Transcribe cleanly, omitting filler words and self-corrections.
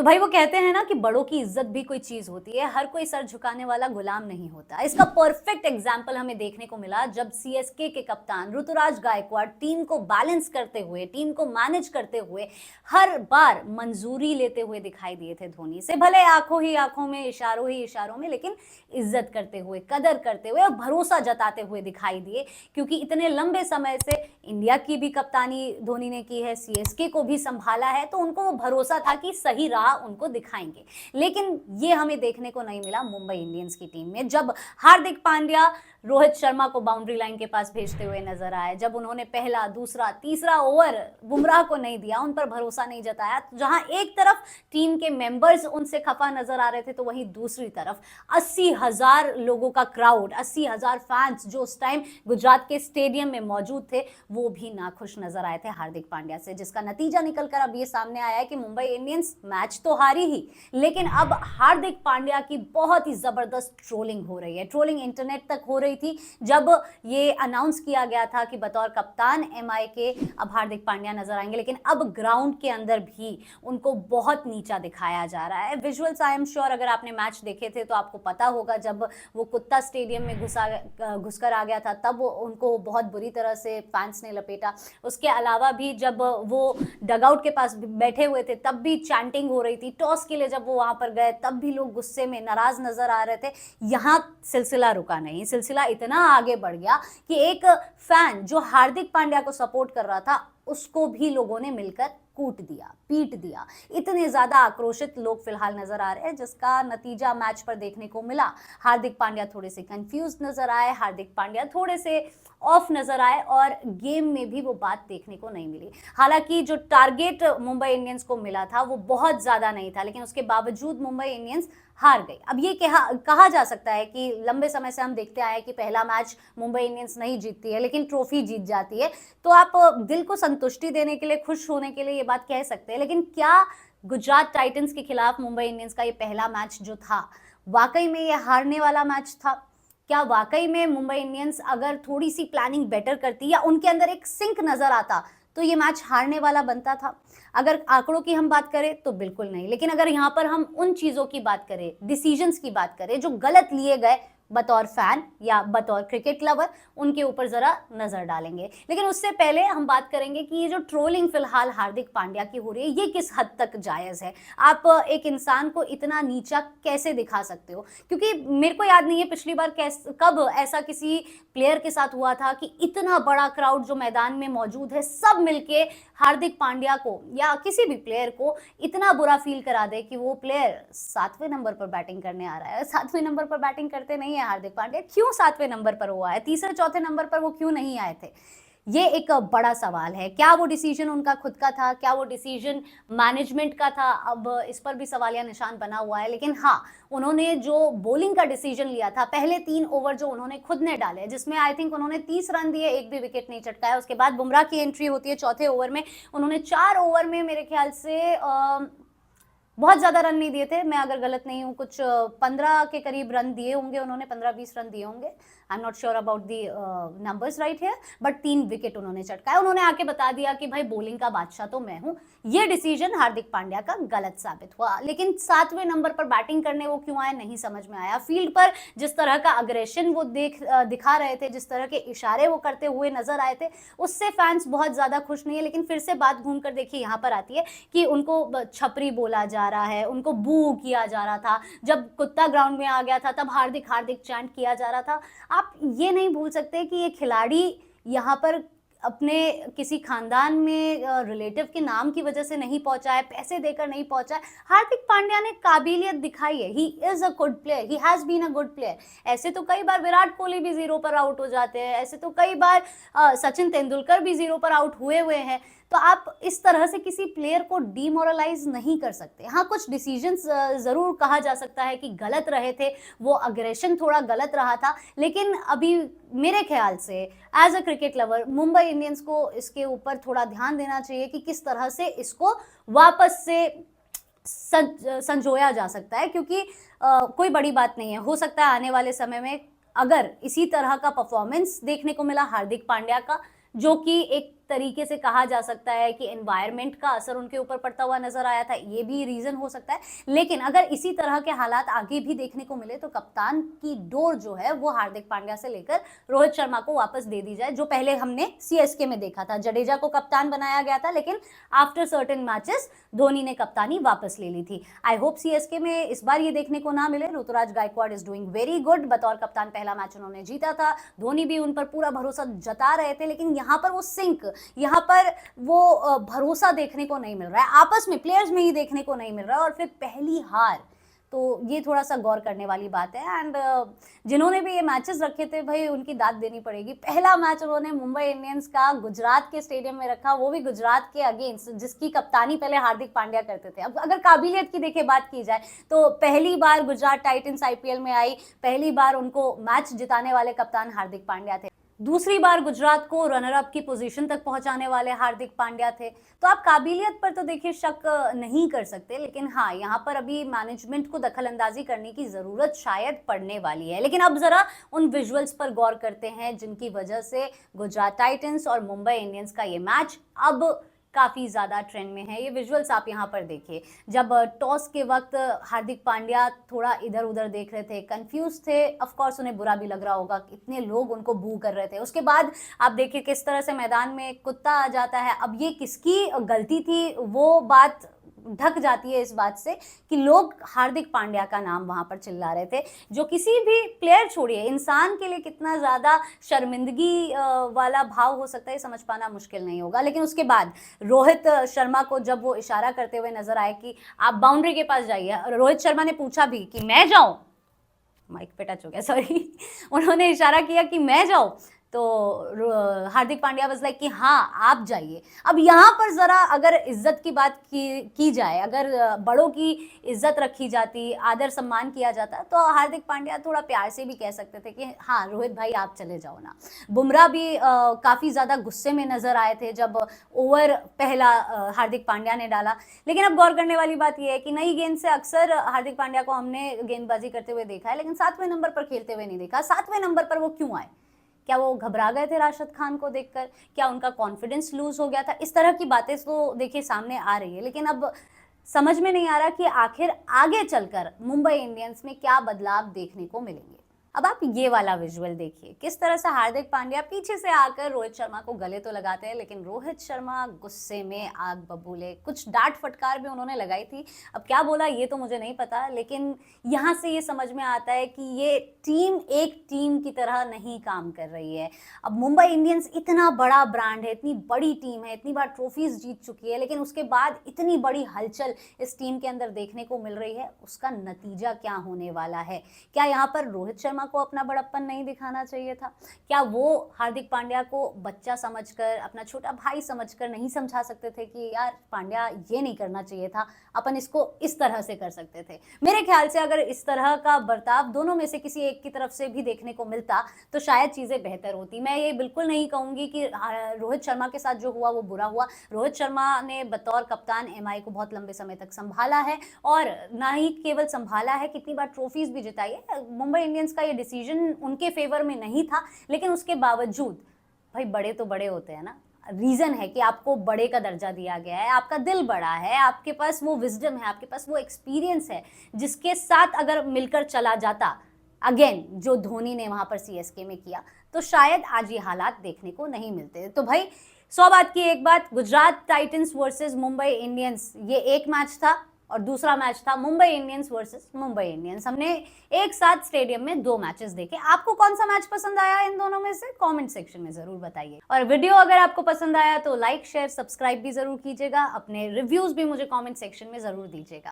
तो भाई वो कहते हैं ना कि बड़ों की इज्जत भी कोई चीज होती है, हर कोई सर झुकाने वाला गुलाम नहीं होता। इसका परफेक्ट एग्जाम्पल हमें देखने को मिला जब सीएसके के कप्तान ऋतुराज गायकवाड़ टीम को बैलेंस करते हुए, टीम को मैनेज करते हुए हर बार मंजूरी लेते हुए दिखाई दिए थे धोनी से। भले आंखों ही आंखों में, इशारों ही इशारों में, लेकिन इज्जत करते हुए, कदर करते हुए और भरोसा जताते हुए दिखाई दिए। क्योंकि इतने लंबे समय से इंडिया की भी कप्तानी धोनी ने की है, सीएसके को भी संभाला है, तो उनको वो भरोसा था कि सही राह उनको दिखाएंगे। लेकिन ये हमें देखने को नहीं मिला मुंबई इंडियंस की टीम में। जब हार्दिक पांड्या रोहित शर्मा को बाउंड्री लाइन के पास भेजते हुए नजर आए, जब उन्होंने पहला, दूसरा, तीसरा ओवर बुमराह को नहीं दिया, उन पर भरोसा नहीं जताया, तो जहां एक तरफ टीम के मेंबर्स उनसे खफा नजर आ रहे थे, तो वहीं दूसरी तरफ 80,000 लोगों का क्राउड, 80,000 फैंस जो उस टाइम गुजरात के स्टेडियम में मौजूद थे, वो भी नाखुश नजर आए थे हार्दिक पांड्या से। जिसका नतीजा निकलकर अब ये सामने आया है कि मुंबई इंडियंस मैच तो हारी ही, लेकिन अब हार्दिक पांड्या की बहुत ही जबरदस्त ट्रोलिंग हो रही है। ट्रोलिंग इंटरनेट तक हो रही थी जब ये अनाउंस किया गया था कि बतौर कप्तान एमआई के अब हार्दिक पांड्या नजर आएंगे, लेकिन अब ग्राउंड के अंदर भी उनको बहुत नीचा दिखाया जा रहा है। विजुअल्स आई एम श्योर अगर आपने मैच देखे थे तो आपको पता होगा, जब वो कुत्ता स्टेडियम में घुसकर आ गया था तब उनको बहुत बुरी तरह से फैंस ने लपेटा। उसके अलावा भी जब वो डगआउट के पास बैठे हुए थे तब भी चैंटिंग हो रही थी। टॉस के लिए जब वो वहां पर गए तब भी लोग गुस्से में, नाराज नजर आ रहे थे। यहां सिलसिला रुका नहीं, सिलसिला इतना आगे बढ़ गया कि एक फैन जो हार्दिक पांड्या को सपोर्ट कर रहा था, उसको भी लोगों ने मिलकर कूट दिया, पीट दिया। इतने ज्यादा आक्रोशित लोग फिलहाल नजर आ रहे हैं, जिसका नतीजा मैच पर देखने को मिला। हार्दिक पांड्या थोड़े से कंफ्यूज नजर आए, हार्दिक पांड्या थोड़े से ऑफ नजर आए और गेम में भी वो बात देखने को नहीं मिली। हालांकि जो टारगेट मुंबई इंडियंस को मिला था वो बहुत ज्यादा नहीं था, लेकिन उसके बावजूद मुंबई इंडियंस हार गई। अब ये कहा जा सकता है कि लंबे समय से हम देखते आए कि पहला मैच मुंबई इंडियंस नहीं जीतती है लेकिन ट्रॉफी जीत जाती है, तो आप दिल को संतुष्टि देने के लिए, खुश होने के लिए ये बात कह सकते हैं। लेकिन क्या गुजरात टाइटंस के खिलाफ मुंबई इंडियंस का ये पहला मैच जो था, वाकई में ये हारने वाला मैच था? क्या वाकई में मुंबई इंडियंस अगर थोड़ी सी प्लानिंग बेटर करती या उनके अंदर एक सिंक नजर आता तो ये मैच हारने वाला बनता था? अगर आंकड़ों की हम बात करें तो बिल्कुल नहीं, लेकिन अगर यहां पर हम उन चीजों की बात करें, डिसीजंस की बात करें जो गलत लिए गए बतौर फैन या बतौर क्रिकेट लवर, उनके ऊपर जरा नजर डालेंगे। लेकिन उससे पहले हम बात करेंगे कि ये जो ट्रोलिंग फिलहाल हार्दिक पांड्या की हो रही है, ये किस हद तक जायज है? आप एक इंसान को इतना नीचा कैसे दिखा सकते हो? क्योंकि मेरे को याद नहीं है पिछली बार कब ऐसा किसी प्लेयर के साथ हुआ था कि इतना बड़ा क्राउड जो मैदान में मौजूद है, सब मिलके हार्दिक पांड्या को या किसी भी प्लेयर को इतना बुरा फील करा दे कि वो प्लेयर 7वें नंबर पर बैटिंग करने आ रहा है। 7वें नंबर पर बैटिंग करते नहीं है हार्दिक पांड्या, क्यों 7वें नंबर पर वो आए? तीसरे चौथे नंबर पर वो क्यों नहीं आए थे? ये एक बड़ा सवाल है। क्या वो डिसीजन उनका खुद का था? क्या वो डिसीजन मैनेजमेंट का था? अब इस पर भी सवालिया निशान बना हुआ है। लेकिन हाँ, उन्होंने जो बॉलिंग का डिसीजन लिया था, पहले 3 ओवर जो उन्होंने खुद ने डाले, जिसमें आई थिंक उन्होंने 30 रन दिए, एक भी विकेट नहीं चटकाया। उसके बाद बुमराह की एंट्री होती है चौथे ओवर में, उन्होंने 4 ओवर में मेरे ख्याल से बहुत ज्यादा रन नहीं दिए थे, मैं अगर गलत नहीं हूँ, कुछ 15 के करीब रन दिए होंगे उन्होंने, 15-20 रन दिए होंगे। I am not sure about the numbers right here, but 3 wicket उन्होंने चटकाया। उन्होंने आके बता दिया कि भाई बॉलिंग का बादशाह तो मैं हूं। ये डिसीजन हार्दिक पांड्या का गलत साबित हुआ। लेकिन 7वें नंबर पर बैटिंग करने वो क्यों आए, नहीं समझ में आया। फील्ड पर जिस तरह का अग्रेशन वो दिखा रहे थे, जिस तरह के इशारे वो करते हुए नजर आए थे, उससे फैंस बहुत ज्यादा खुश नहीं है। लेकिन फिर से बात घूम कर देखिए यहाँ पर आती है कि उनको छपरी बोला जा रहा है, उनको बू किया जा रहा था। जब कुत्ता ग्राउंड में आ गया था तब हार्दिक हार्दिक चैंट किया जा रहा था। आप ये नहीं भूल सकते कि ये खिलाड़ी यहाँ पर अपने किसी खानदान में रिलेटिव के नाम की वजह से नहीं पहुंचा है, पैसे देकर नहीं पहुंचा है। हार्दिक पांड्या ने काबिलियत दिखाई है, he is a good player, he has been a good player. ऐसे तो कई बार विराट कोहली भी 0 पर आउट हो जाते हैं, ऐसे तो कई बार सचिन तेंदुलकर भी 0 पर आउट हुए हैं। तो आप इस तरह से किसी प्लेयर को डीमोरलाइज नहीं कर सकते। हाँ, कुछ डिसीजंस जरूर कहा जा सकता है कि गलत रहे थे, वो अग्रेशन थोड़ा गलत रहा था, लेकिन अभी मेरे ख्याल से as a cricket lover Mumbai Indians को इसके ऊपर थोड़ा ध्यान देना चाहिए कि किस तरह से इसको वापस से संजोया जा सकता है। क्योंकि कोई बड़ी बात नहीं है, हो सकता है आने वाले समय में अगर इसी तरह का परफॉर्मेंस देखने को मिला हार्दिक पांड्या का, जो कि एक तरीके से कहा जा सकता है कि एनवायरनमेंट का असर उनके ऊपर पड़ता हुआ नजर आया था, ये भी रीजन हो सकता है। लेकिन अगर इसी तरह के हालात आगे भी देखने को मिले तो कप्तान की डोर जो है वो हार्दिक पांड्या से लेकर रोहित शर्मा को वापस दे दी जाए, जो पहले हमने सीएसके में देखा था। जडेजा को कप्तान बनाया गया था, लेकिन आफ्टर सर्टेन मैचेस धोनी ने कप्तानी वापस ले ली थी। आई होप सीएसके में इस बार ये देखने को ना मिले। Ruturaj Gaikwad is doing very good, बतौर कप्तान पहला मैच उन्होंने जीता था, धोनी भी उन पर पूरा भरोसा जता रहे थे, लेकिन यहाँ पर वो सिंक, यहाँ पर वो भरोसा देखने को नहीं मिल रहा है, आपस में प्लेयर्स में ही देखने को नहीं मिल रहा है, और फिर पहली हार, तो ये थोड़ा सा गौर करने वाली बात है। एंड जिन्होंने भी ये मैचेस रखे थे भाई उनकी दाद देनी पड़ेगी। पहला मैच उन्होंने मुंबई इंडियंस का गुजरात के स्टेडियम में रखा, वो भी गुजरात के अगेंस्ट, जिसकी कप्तानी पहले हार्दिक पांड्या करते थे। अब अगर काबिलियत की देखिए बात की जाए तो पहली बार गुजरात टाइटंस आईपीएल में आई, पहली बार उनको मैच जिताने वाले कप्तान हार्दिक पांड्या थे, दूसरी बार गुजरात को रनर अप की पोजीशन तक पहुंचाने वाले हार्दिक पांड्या थे। तो आप काबिलियत पर तो देखिए शक नहीं कर सकते, लेकिन हाँ, यहाँ पर अभी मैनेजमेंट को दखलंदाजी करने की जरूरत शायद पड़ने वाली है। लेकिन अब जरा उन विजुअल्स पर गौर करते हैं जिनकी वजह से गुजरात टाइटंस और मुंबई इंडियंस का ये मैच अब काफ़ी ज़्यादा ट्रेंड में है। ये विजुअल्स आप यहाँ पर देखिए, जब टॉस के वक्त हार्दिक पांड्या थोड़ा इधर उधर देख रहे थे, कंफ्यूज थे, ऑफ कोर्स उन्हें बुरा भी लग रहा होगा, इतने लोग उनको बू कर रहे थे। उसके बाद आप देखिए किस तरह से मैदान में कुत्ता आ जाता है। अब ये किसकी गलती थी, वो बात ढक जाती है इस बात से कि लोग हार्दिक पांड्या का नाम वहां पर चिल्ला रहे थे, जो किसी भी प्लेयर छोड़िए, इंसान के लिए कितना ज्यादा शर्मिंदगी वाला भाव हो सकता है समझ पाना मुश्किल नहीं होगा। लेकिन उसके बाद रोहित शर्मा को जब वो इशारा करते हुए नजर आए कि आप बाउंड्री के पास जाइए, रोहित शर्मा ने पूछा भी कि मैं जाऊं, माइक पे टच हो गया सॉरी, उन्होंने इशारा किया कि मैं जाऊं, तो हार्दिक पांड्या वाज लाइक कि हाँ आप जाइए। अब यहाँ पर जरा अगर इज्जत की बात की जाए, अगर बड़ों की इज्जत रखी जाती, आदर सम्मान किया जाता, तो हार्दिक पांड्या थोड़ा प्यार से भी कह सकते थे कि हाँ रोहित भाई आप चले जाओ ना। बुमराह भी काफ़ी ज़्यादा गुस्से में नजर आए थे जब ओवर पहला हार्दिक पांड्या ने डाला। लेकिन अब गौर करने वाली बात यह है कि नई गेंद से अक्सर हार्दिक पांड्या को हमने गेंदबाजी करते हुए देखा है, लेकिन 7वें नंबर पर खेलते हुए नहीं देखा। 7वें नंबर पर वो क्यों आए? क्या वो घबरा गए थे राशिद खान को देखकर? क्या उनका कॉन्फिडेंस लूज हो गया था? इस तरह की बातें तो देखिए सामने आ रही है, लेकिन अब समझ में नहीं आ रहा कि आखिर आगे चलकर मुंबई इंडियंस में क्या बदलाव देखने को मिलेंगे। अब आप ये वाला विजुअल देखिए, किस तरह से हार्दिक पांड्या पीछे से आकर रोहित शर्मा को गले तो लगाते हैं, लेकिन रोहित शर्मा गुस्से में आग बबूले, कुछ डांट फटकार भी उन्होंने लगाई थी। अब क्या बोला ये तो मुझे नहीं पता, लेकिन यहाँ से ये समझ में आता है कि ये टीम एक टीम की तरह नहीं काम कर रही है। अब मुंबई इंडियंस इतना बड़ा ब्रांड है, इतनी बड़ी टीम है, इतनी बार ट्रॉफीज जीत चुकी है, लेकिन उसके बाद इतनी बड़ी हलचल इस टीम के अंदर देखने को मिल रही है। उसका नतीजा क्या होने वाला है? क्या यहाँ पर रोहित शर्मा को अपना बड़प्पन नहीं दिखाना चाहिए था? क्या वो हार्दिक पांड्या को बच्चा समझकर, अपना छोटा भाई समझकर नहीं समझा सकते थे कि यार पांड्या ये नहीं करना चाहिए था, अपन इसको इस तरह से कर सकते थे? मेरे ख्याल से अगर इस तरह का बर्ताव दोनों में से किसी एक की तरफ से भी देखने को मिलता तो शायद चीजें बेहतर होती। मैं ये बिल्कुल नहीं कहूंगी कि रोहित शर्मा के साथ जो हुआ वो बुरा हुआ। रोहित शर्मा ने बतौर कप्तान एमआई को बहुत लंबे समय तक संभाला है, और ना ही केवल संभाला है, कितनी बार ट्रॉफीज भी जिताई है। मुंबई इंडियंस का ये डिसीजन उनके फेवर में नहीं था, लेकिन उसके बावजूद भाई बड़े तो बड़े होते हैं ना। रीजन है कि आपको बड़े का दर्जा दिया गया है, आपका दिल बड़ा है, आपके पास वो विजडम है, आपके पास वो एक्सपीरियंस है, जिसके साथ अगर मिलकर चला जाता अगेन जो धोनी ने वहां पर सीएसके में किया, तो शायद आज ये हालात देखने को नहीं मिलते। तो भाई 100 बात की एक बात, Gujarat Titans versus Mumbai Indians, ये एक मैच था, और दूसरा मैच था Mumbai Indians versus Mumbai Indians. हमने एक साथ स्टेडियम में 2 मैचेस देखे। आपको कौन सा मैच पसंद आया इन दोनों में से? कमेंट सेक्शन में जरूर बताइए। और वीडियो अगर आपको पसंद आया तो लाइक शेयर सब्सक्राइब भी जरूर कीजिएगा। अपने रिव्यूज भी मुझे कमेंट सेक्शन में जरूर दीजिएगा।